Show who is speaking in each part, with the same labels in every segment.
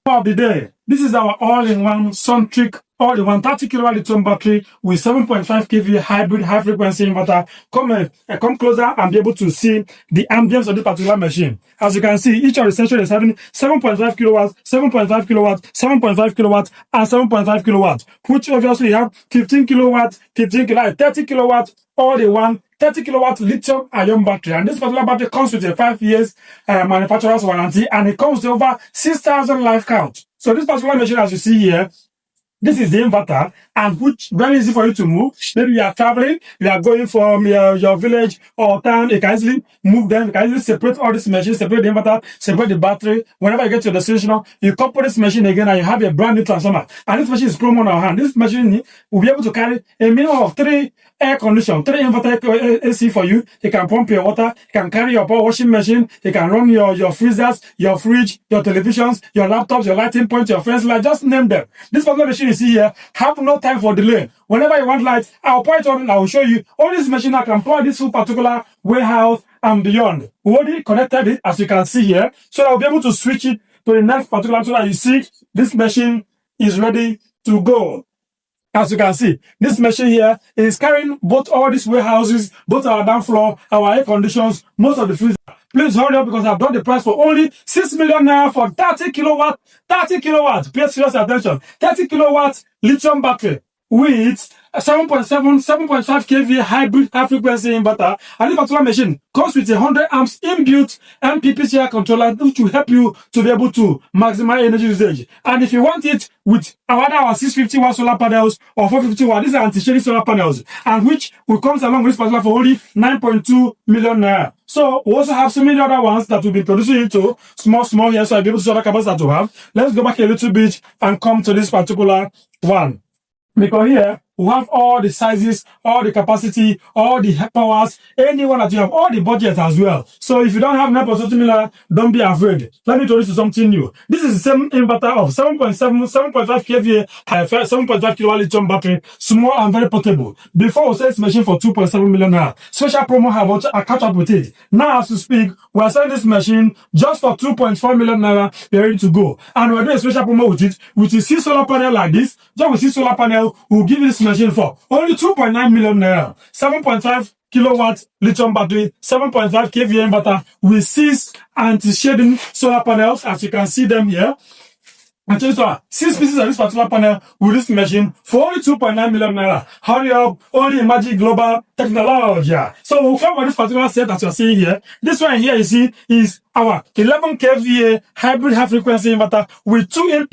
Speaker 1: Of the day. This is our all-in-one Suntrick All-in-One 30 kilowatt lithium battery with 7.5 kV hybrid high frequency inverter. Come closer and be able to see the ambience of this particular machine. As you can see, each of the sensors is having 7.5 kilowatts, 7.5 kilowatts, 7.5 kilowatts, and 7.5 kilowatts, which obviously have 15 kilowatts, 15 kilowatts, 30 kilowatts, all-in-one 30 kilowatt lithium ion battery. And this particular battery comes with a 5 years manufacturer's warranty, and it comes with over 6,000 life count. So this particular machine, as you see here, this is the inverter, and which very easy for you to move. Maybe you are traveling, you are going from your village or town, you can easily move them. You can easily separate all these machines, separate the inverter, separate the battery. Whenever you get to your destination, you couple this machine again and you have a brand new transformer. And this machine is promo on our hand. This machine will be able to carry a minimum of 3 air condition, 3 inverter AC for you. You can pump your water, you can carry your power washing machine, you can run your freezers, your fridge, your televisions, your laptops, your lighting points, your fence light, just name them. This particular machine you see here, have no time for delay. Whenever you want light, I'll point on and I will show you. All this machine, I can power this full particular warehouse and beyond. We already connected it, as you can see here, so I'll be able to switch it to the next particular, so that you see this machine is ready to go. As you can see, this machine here is carrying both all these warehouses, both our down floor, our air conditions, most of the freezer. Please hurry up because I've done the price for only 6 million naira for 30 kilowatt, 30 kilowatts. Pay serious attention. 30 kilowatts lithium battery with 7.5 kV hybrid high frequency inverter. And this particular machine comes with a 100 amps inbuilt MPPT controller, which will help you to be able to maximize energy usage. And if you want it with our 650 watt solar panels or 450 watt, these are anti-shading solar panels, and which will come along with this particular for only 9.2 million naira. So we also have so many other ones that will be producing into small here, so I'll be able to see other capacity that we have. Let's go back a little bit and come to this particular one. Because here we have all the sizes, all the capacity, all the powers, anyone that you have, all the budget as well. So if you don't have 9.2 million, don't be afraid. Let me introduce you to something new. This is the same inverter of 7.5 kVA, 7.5 kilowatt lithium battery, small and very portable. Before we sell this machine for 2.7 million naira. Special promo have I catch up with it. Now as we speak, we are selling this machine just for 2.4 million naira. We're ready to go. And we're doing a special promo with it. With a 6 solar panel like this, just with 6 solar panel, we'll give you this machine for only 2.9 million naira. 7.5 kilowatt lithium battery, 7.5 kVA inverter with 6 anti-shading solar panels, as you can see them here. And 6 pieces of this particular panel with this machine for only 2.9 million naira. Hurry up, only Magic Global Technology. So we'll come with this particular set that you're seeing here. This one here you see is our 11 kVA hybrid high frequency inverter with 2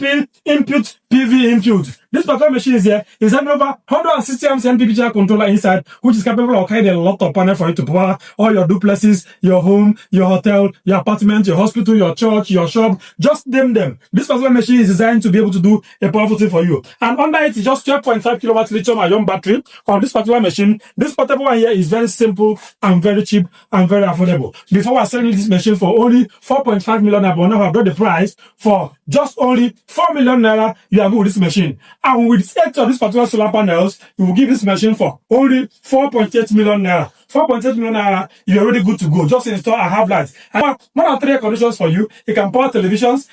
Speaker 1: input PV input. This particular machine is here is having over 160 amps MPPT controller inside, which is capable of carrying a lot of panel for you to power all your duplexes, your home, your hotel, your apartment, your hospital, your church, your shop. Just name them. This particular machine is designed to be able to do a powerful thing for you. And under it is just 12.5 kilowatt lithium ion battery on this particular machine. This portable one here is very simple and very cheap and very affordable. Before I selling this machine for only 4.5 million naira, but now I've got the price for just only 4 million naira. You are good with this machine. And with 8 of these particular solar panels, you will give this machine for only 4.8 million naira. 4.8 million naira, you're already good to go. Just install and have lights. And more than 3 air conditions for you. You can power televisions,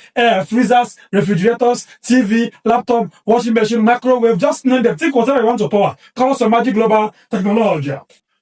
Speaker 1: freezers, refrigerators, TV, laptop, washing machine, microwave. Just name them. Take whatever you want to power. Call us Magic Global Technology.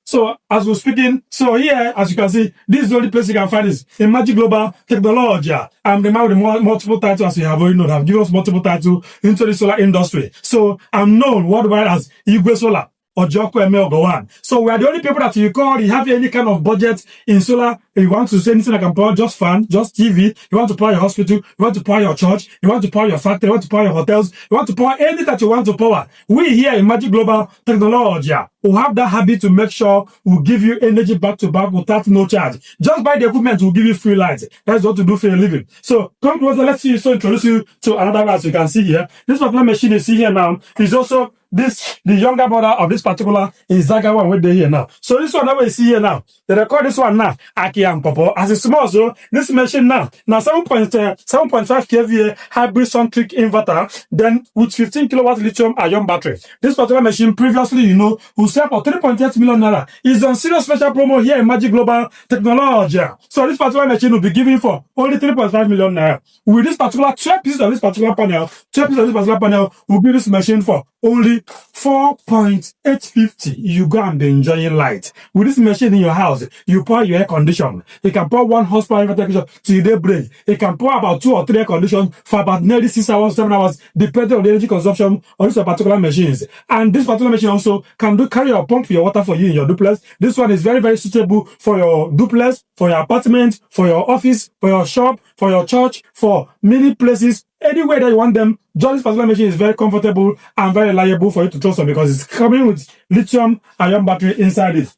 Speaker 1: So as we're speaking, so here, as you can see, this is the only place you can find this in Magic Global Technology. I'm the man with multiple titles, as you have already known. I've given us multiple titles into the solar industry. So I'm known worldwide as Igwe Solar or Joko Eme. So we are the only people that you call, you have any kind of budget in solar. If you want to say anything, I can power just fan, just TV. You want to power your hospital, you want to power your church, you want to power your factory, you want to power your hotels, you want to power anything that you want to power. We here in Magic Global Technology will have that habit to make sure we'll give you energy back to back without no charge. Just buy the equipment, we'll give you free lights. That's what to do for a living. So come closer, let's see, so introduce you to another one. As you can see here. This particular machine you see here now is also the younger brother of this particular is Zaga one with the here now. So this one that we see here now, they record this one now. Aki and purple. As a small, so this machine now 7.5 kVA hybrid Suntrick inverter, then with 15 kilowatt lithium ion battery. This particular machine previously, will sell for 3.8 million naira. It's on serious special promo here in Magic Global Technology. So this particular machine will be given for only 3.5 million naira. With this particular 12 pieces of this particular panel, 12 pieces of this particular panel will give this machine for only 4.850. You go and be enjoying light. With this machine in your house, you pour your air condition. You can pour 1 horsepower inverter till daybreak. You can pour about 2 or 3 air conditions for about nearly 6 hours, 7 hours, depending on the energy consumption of these particular machines. And this particular machine also can carry or pump your water for you in your duplex. This one is very, very suitable for your duplex, for your apartment, for your office, for your shop, for your church, for many places. Anywhere that you want them, just this particular machine is very comfortable and very reliable for you to trust on because it's coming with lithium ion battery inside it.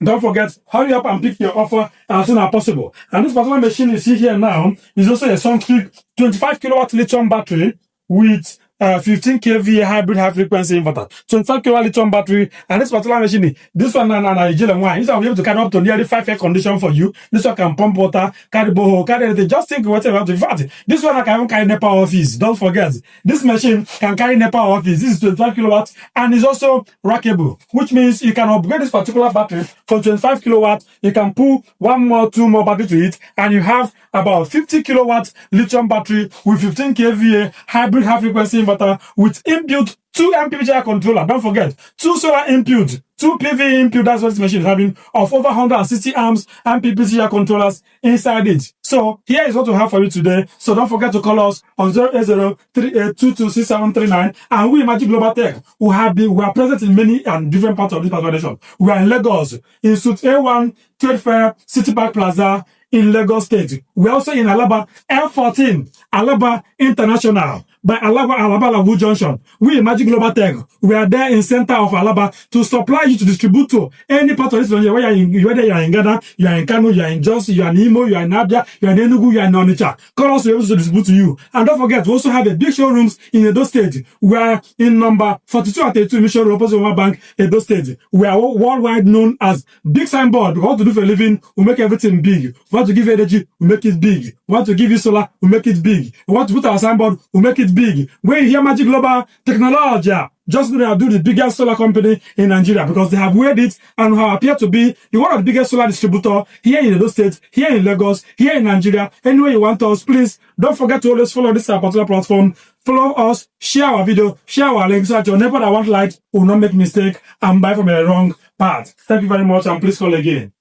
Speaker 1: Don't forget, hurry up and pick your offer as soon as possible. And this particular machine you see here now is also a Suntrick 25 kilowatt lithium battery with 15 kVA hybrid high frequency inverter, 25 kilowatt lithium battery, and this particular machine, this one and Nigerian wine, this one will be able to carry up to nearly 5 air condition for you. This one can pump water, carry borehole, carry anything. Just think whatever. In fact, this one can even carry NEPA office. Don't forget, this machine can carry NEPA office. This is 25 kilowatts and is also rackable, which means you can upgrade this particular battery from 25 kilowatts. You can pull 1 more, 2 more battery to it, and you have about 50 kilowatt lithium battery with 15 kVA hybrid high frequency inverter with inbuilt 2 MPPT controller. Don't forget, 2 solar input, 2 PV input. That's what this machine is having, of over 160 amps and MPPT controllers inside it. So here is what we have for you today. So don't forget to call us on 08038226739. And we, Magic Global Tech, we are present in many and different parts of this nation. We are in Lagos, in Suite A1 Trade Fair City Park Plaza in Lagos State. We're also in Alaba L14, Alaba International, by Alaba Junction. We in Magic Global Tech, we are there in center of Alaba to supply you to distribute to any part of this region. Whether you are in Ghana, you are in Kano, you are in Jos, you are in Imo, you are in Abia, you are in Enugu, you are in Onitsha. Call us to be able to distribute to you. And don't forget, we also have a big showrooms in Edo State. We are in number 42 and 32 Mission Road, opposite One Bank, Edo State. We are worldwide known as Big Signboard. We want to do for a living, we make everything big. We want to give you energy, we make it big. We want to give you solar, we make it big. We want to put our signboard, we make it big. When you hear Magic Global Technology, just know they are doing the biggest solar company in Nigeria because they have weighed it and have appeared to be one of the biggest solar distributor here in Edo State, here in Lagos, here in Nigeria. Anywhere you want us, please don't forget to always follow this particular platform. Follow us, share our video, share our links so that your neighbor that want light will not make mistake and buy from a wrong path. Thank you very much and please call again.